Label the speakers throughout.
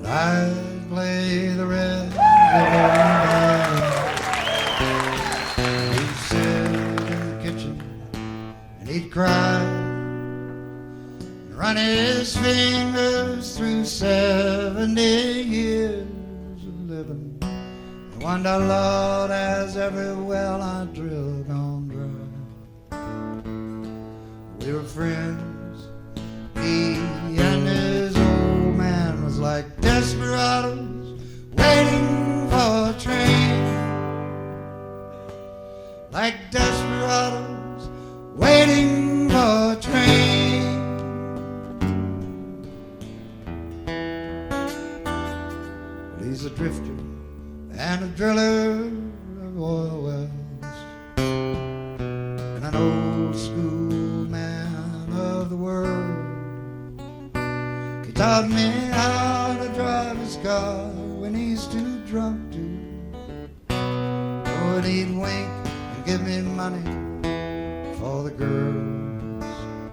Speaker 1: I'd play the red violin. He'd sit in the kitchen and he'd cry and run his fingers through 70 years of living and wonder, Lord, has every well I drill gone dry? We were friends, he and his old man was like desperados waiting for a train, like desperados waiting for a train. Well, he's a drifter and a driller of oil wells and an old school man of the world. He taught me how to drive his car when he's too drunk to. Oh, and he'd wink and give me money for the girls.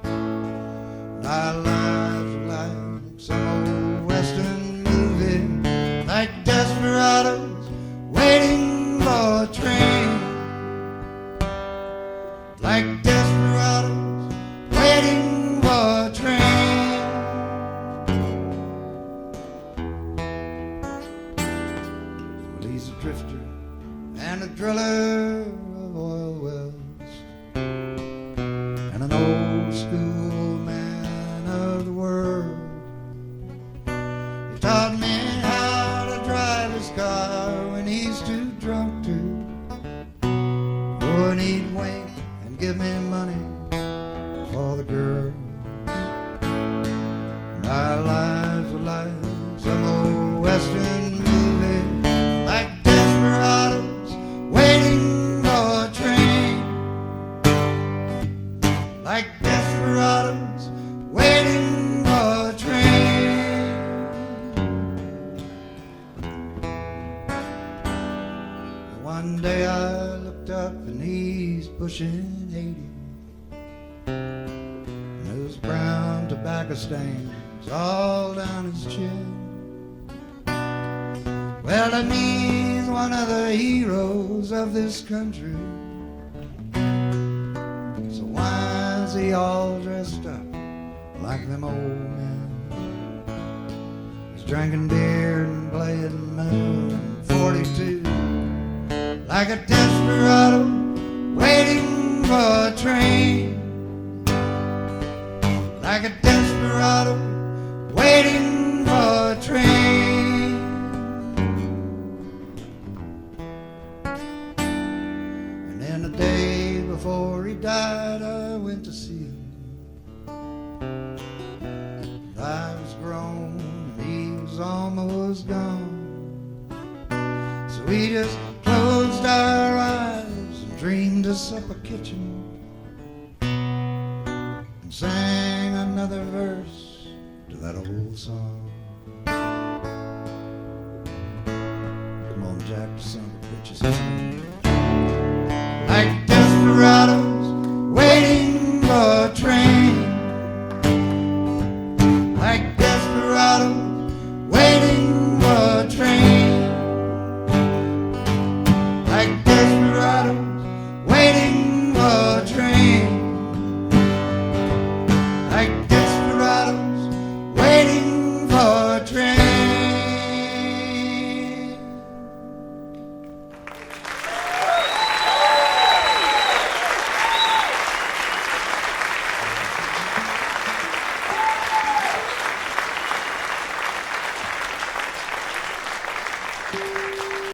Speaker 1: And our lives were like some old western movie, like desperados waiting for a train, like desperados waiting for a train. Well, he's a drifter and a driller of oil wells and an old school man of the world. He taught me how to drive his car when he's too drunk to. Oh, and he'd wink and give me money for the girls. And our lives were like some old western movie, like desperados waiting for a train, like desperados waiting for a train. One day I looked up and he's pushing 80. Those brown tobacco stains all down his chin. Well, to me, he's one of the heroes of this country. So why is he all dressed up like them old men? He's drinking beer and playing Moon 42, like a desperado waiting for a train, like a desperado waiting for a train. And then the day before he died, I went to see him. I was grown and he was almost gone, so we just closed our eyes and dreamed us up a kitchen and sang another verse to that old song. Come on, Jack, son of a bitches. Like desperados waiting for a train, like desperados waiting